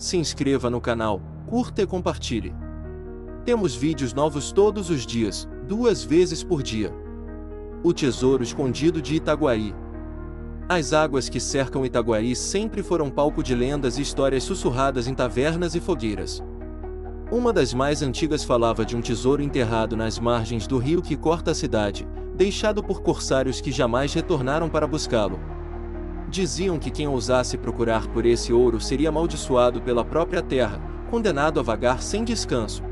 se inscreva no canal, curta e compartilhe. Temos vídeos novos todos os dias, 2 vezes por dia. O Tesouro Escondido de Itaguaí. As águas que cercam Itaguaí sempre foram palco de lendas e histórias sussurradas em tavernas e fogueiras. Uma das mais antigas falava de um tesouro enterrado nas margens do rio que corta a cidade, deixado por corsários que jamais retornaram para buscá-lo. Diziam que quem ousasse procurar por esse ouro seria amaldiçoado pela própria terra, condenado a vagar sem descanso.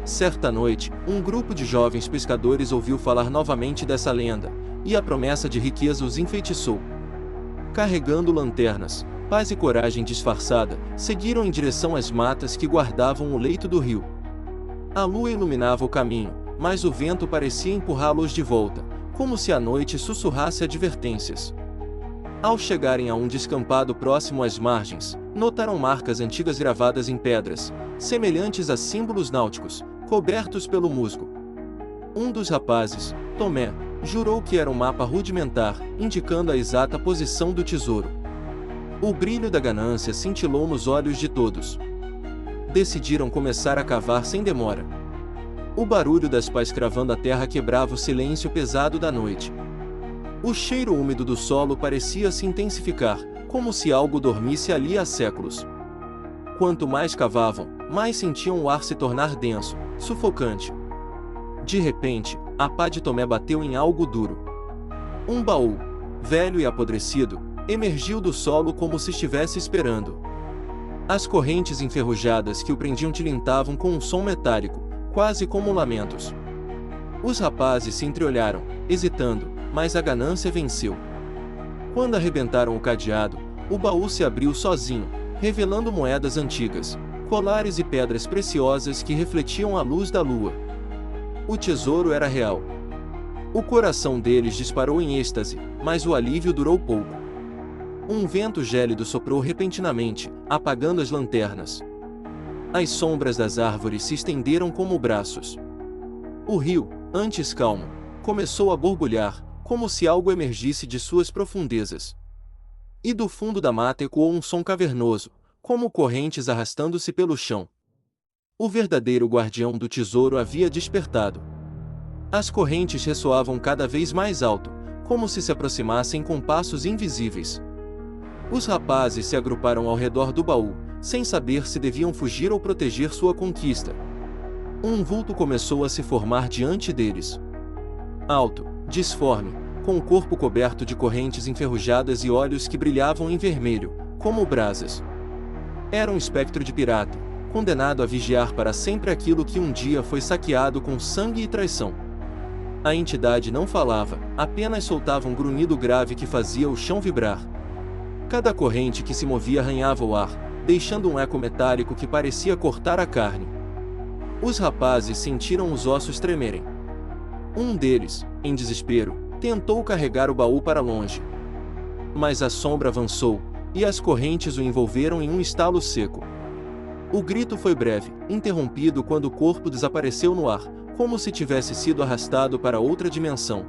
Certa noite, um grupo de jovens pescadores ouviu falar novamente dessa lenda, e a promessa de riqueza os enfeitiçou. Carregando lanternas, paz e coragem disfarçada, seguiram em direção às matas que guardavam o leito do rio. A lua iluminava o caminho, mas o vento parecia empurrá-los de volta, como se a noite sussurrasse advertências. Ao chegarem a um descampado próximo às margens, notaram marcas antigas gravadas em pedras, semelhantes a símbolos náuticos, cobertos pelo musgo. Um dos rapazes, Tomé, jurou que era um mapa rudimentar, indicando a exata posição do tesouro. O brilho da ganância cintilou nos olhos de todos. Decidiram começar a cavar sem demora. O barulho das pás cravando a terra quebrava o silêncio pesado da noite. O cheiro úmido do solo parecia se intensificar, como se algo dormisse ali há séculos. Quanto mais cavavam, mais sentiam o ar se tornar denso, sufocante. De repente, a pá de Tomé bateu em algo duro. Um baú, velho e apodrecido, emergiu do solo como se estivesse esperando. As correntes enferrujadas que o prendiam tilintavam com um som metálico, quase como lamentos. Os rapazes se entreolharam, hesitando, mas a ganância venceu. Quando arrebentaram o cadeado, o baú se abriu sozinho, revelando moedas antigas, colares e pedras preciosas que refletiam a luz da lua. O tesouro era real. O coração deles disparou em êxtase, mas o alívio durou pouco. Um vento gélido soprou repentinamente, apagando as lanternas. As sombras das árvores se estenderam como braços. O rio, antes calmo, começou a borbulhar, como se algo emergisse de suas profundezas. E do fundo da mata ecoou um som cavernoso, como correntes arrastando-se pelo chão. O verdadeiro guardião do tesouro havia despertado. As correntes ressoavam cada vez mais alto, como se aproximassem com passos invisíveis. Os rapazes se agruparam ao redor do baú, sem saber se deviam fugir ou proteger sua conquista. Um vulto começou a se formar diante deles. Alto, disforme, com o corpo coberto de correntes enferrujadas e olhos que brilhavam em vermelho, como brasas. Era um espectro de pirata, condenado a vigiar para sempre aquilo que um dia foi saqueado com sangue e traição. A entidade não falava, apenas soltava um grunhido grave que fazia o chão vibrar. Cada corrente que se movia arranhava o ar, deixando um eco metálico que parecia cortar a carne. Os rapazes sentiram os ossos tremerem. Um deles, em desespero, tentou carregar o baú para longe. Mas a sombra avançou, e as correntes o envolveram em um estalo seco. O grito foi breve, interrompido quando o corpo desapareceu no ar, como se tivesse sido arrastado para outra dimensão.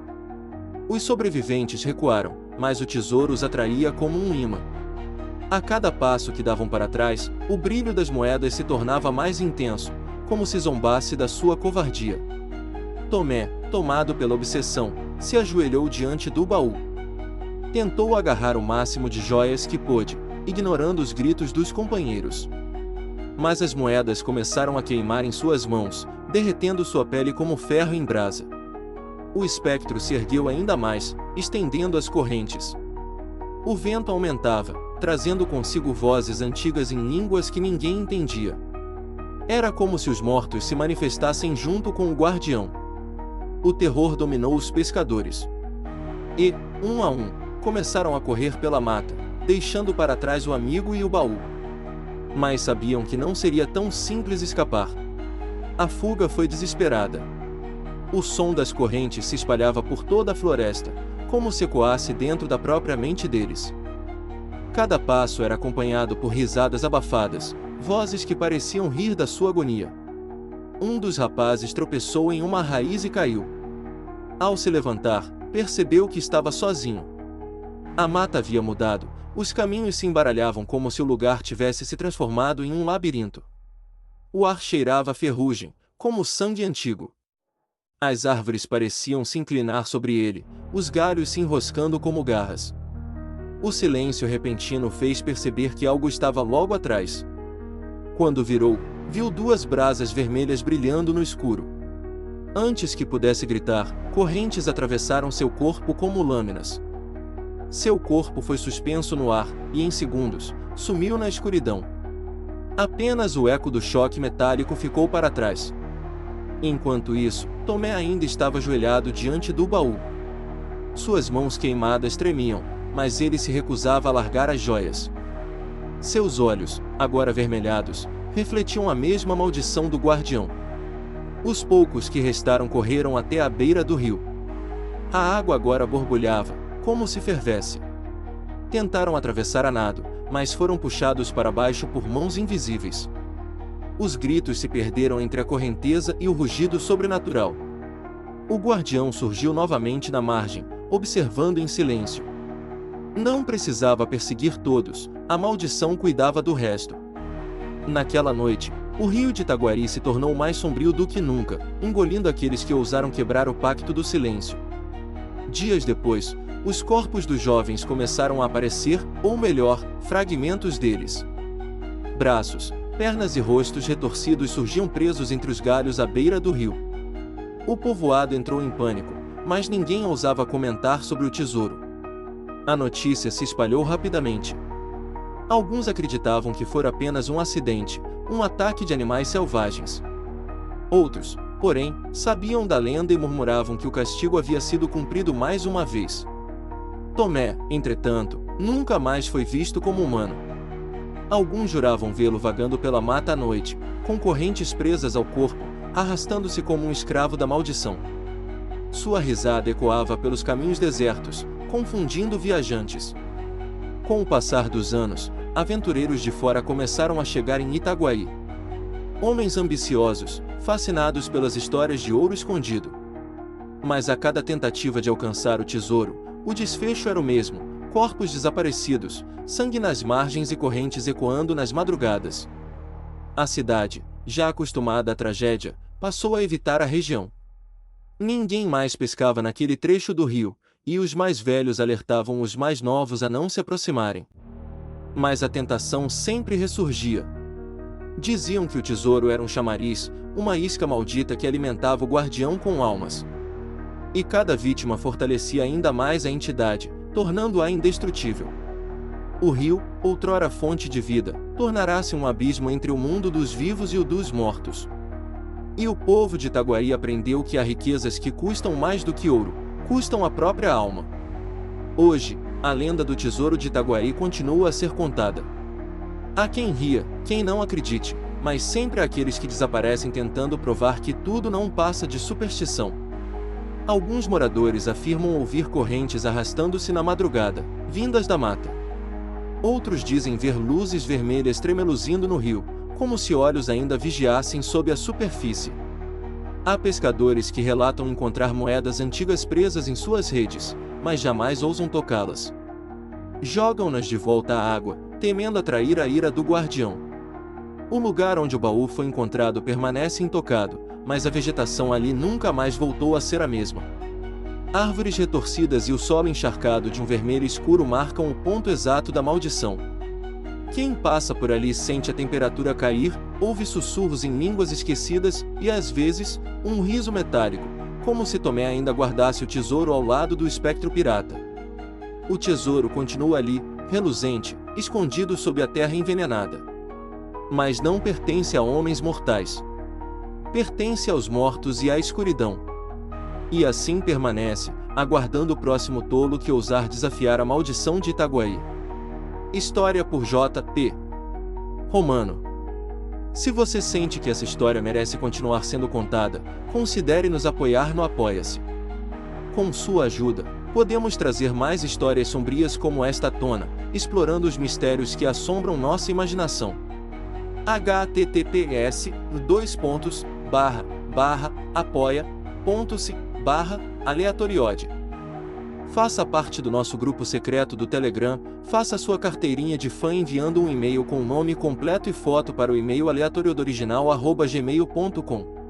Os sobreviventes recuaram, mas o tesouro os atraía como um imã. A cada passo que davam para trás, o brilho das moedas se tornava mais intenso, como se zombasse da sua covardia. Tomé, tomado pela obsessão, se ajoelhou diante do baú. Tentou agarrar o máximo de joias que pôde, ignorando os gritos dos companheiros. Mas as moedas começaram a queimar em suas mãos, derretendo sua pele como ferro em brasa. O espectro se ergueu ainda mais, estendendo as correntes. O vento aumentava, trazendo consigo vozes antigas em línguas que ninguém entendia. Era como se os mortos se manifestassem junto com o guardião. O terror dominou os pescadores. E, um a um, começaram a correr pela mata, deixando para trás o amigo e o baú. Mas sabiam que não seria tão simples escapar. A fuga foi desesperada. O som das correntes se espalhava por toda a floresta, como se ecoasse dentro da própria mente deles. Cada passo era acompanhado por risadas abafadas, vozes que pareciam rir da sua agonia. Um dos rapazes tropeçou em uma raiz e caiu. Ao se levantar, percebeu que estava sozinho. A mata havia mudado, Os caminhos se embaralhavam como se o lugar tivesse se transformado em um labirinto. O ar cheirava a ferrugem, como sangue antigo. As árvores pareciam se inclinar sobre ele, os galhos se enroscando como garras. O silêncio repentino fez perceber que algo estava logo atrás. Quando virou, viu duas brasas vermelhas brilhando no escuro. Antes que pudesse gritar, correntes atravessaram seu corpo como lâminas. Seu corpo foi suspenso no ar, e em segundos, sumiu na escuridão. Apenas o eco do choque metálico ficou para trás. Enquanto isso, Tomé ainda estava ajoelhado diante do baú. Suas mãos queimadas tremiam, mas ele se recusava a largar as joias. Seus olhos, agora avermelhados, refletiam a mesma maldição do guardião. Os poucos que restaram correram até a beira do rio. A água agora borbulhava, como se fervesse. Tentaram atravessar a nado, mas foram puxados para baixo por mãos invisíveis. Os gritos se perderam entre a correnteza e o rugido sobrenatural. O guardião surgiu novamente na margem, observando em silêncio. Não precisava perseguir todos, a maldição cuidava do resto. Naquela noite, o rio de Itaguari se tornou mais sombrio do que nunca, engolindo aqueles que ousaram quebrar o pacto do silêncio. Dias depois, os corpos dos jovens começaram a aparecer, ou melhor, fragmentos deles. Braços, pernas e rostos retorcidos surgiam presos entre os galhos à beira do rio. O povoado entrou em pânico, mas ninguém ousava comentar sobre o tesouro. A notícia se espalhou rapidamente. Alguns acreditavam que fora apenas um acidente, um ataque de animais selvagens. Outros, porém, sabiam da lenda e murmuravam que o castigo havia sido cumprido mais uma vez. Tomé, entretanto, nunca mais foi visto como humano. Alguns juravam vê-lo vagando pela mata à noite, com correntes presas ao corpo, arrastando-se como um escravo da maldição. Sua risada ecoava pelos caminhos desertos, confundindo viajantes. Com o passar dos anos, aventureiros de fora começaram a chegar em Itaguaí. Homens ambiciosos, fascinados pelas histórias de ouro escondido. Mas a cada tentativa de alcançar o tesouro, o desfecho era o mesmo: corpos desaparecidos, sangue nas margens e correntes ecoando nas madrugadas. A cidade, já acostumada à tragédia, passou a evitar a região. Ninguém mais pescava naquele trecho do rio, e os mais velhos alertavam os mais novos a não se aproximarem. Mas a tentação sempre ressurgia. Diziam que o tesouro era um chamariz, uma isca maldita que alimentava o guardião com almas. E cada vítima fortalecia ainda mais a entidade, tornando-a indestrutível. O rio, outrora fonte de vida, tornará-se um abismo entre o mundo dos vivos e o dos mortos. E o povo de Itaguaí aprendeu que há riquezas que custam mais do que ouro, custam a própria alma. Hoje, a lenda do tesouro de Itaguaí continua a ser contada. Há quem ria, quem não acredite, mas sempre há aqueles que desaparecem tentando provar que tudo não passa de superstição. Alguns moradores afirmam ouvir correntes arrastando-se na madrugada, vindas da mata. Outros dizem ver luzes vermelhas tremeluzindo no rio, como se olhos ainda vigiassem sob a superfície. Há pescadores que relatam encontrar moedas antigas presas em suas redes, mas jamais ousam tocá-las. Jogam-nas de volta à água, temendo atrair a ira do guardião. O lugar onde o baú foi encontrado permanece intocado, mas a vegetação ali nunca mais voltou a ser a mesma. Árvores retorcidas e o solo encharcado de um vermelho escuro marcam o ponto exato da maldição. Quem passa por ali sente a temperatura cair, ouve sussurros em línguas esquecidas e, às vezes, um riso metálico, como se Tomé ainda guardasse o tesouro ao lado do espectro pirata. O tesouro continua ali, reluzente, escondido sob a terra envenenada. Mas não pertence a homens mortais. Pertence aos mortos e à escuridão. E assim permanece, aguardando o próximo tolo que ousar desafiar a maldição de Itaguaí. História por J.P. Romano. Se você sente que essa história merece continuar sendo contada, considere nos apoiar no Apoia-se. Com sua ajuda, podemos trazer mais histórias sombrias como esta à tona, explorando os mistérios que assombram nossa imaginação. https://apoia.se/aleatoriode. Faça parte do nosso grupo secreto do Telegram, faça sua carteirinha de fã enviando um e-mail com o nome completo e foto para o e-mail aleatoriodoriginal@gmail.com.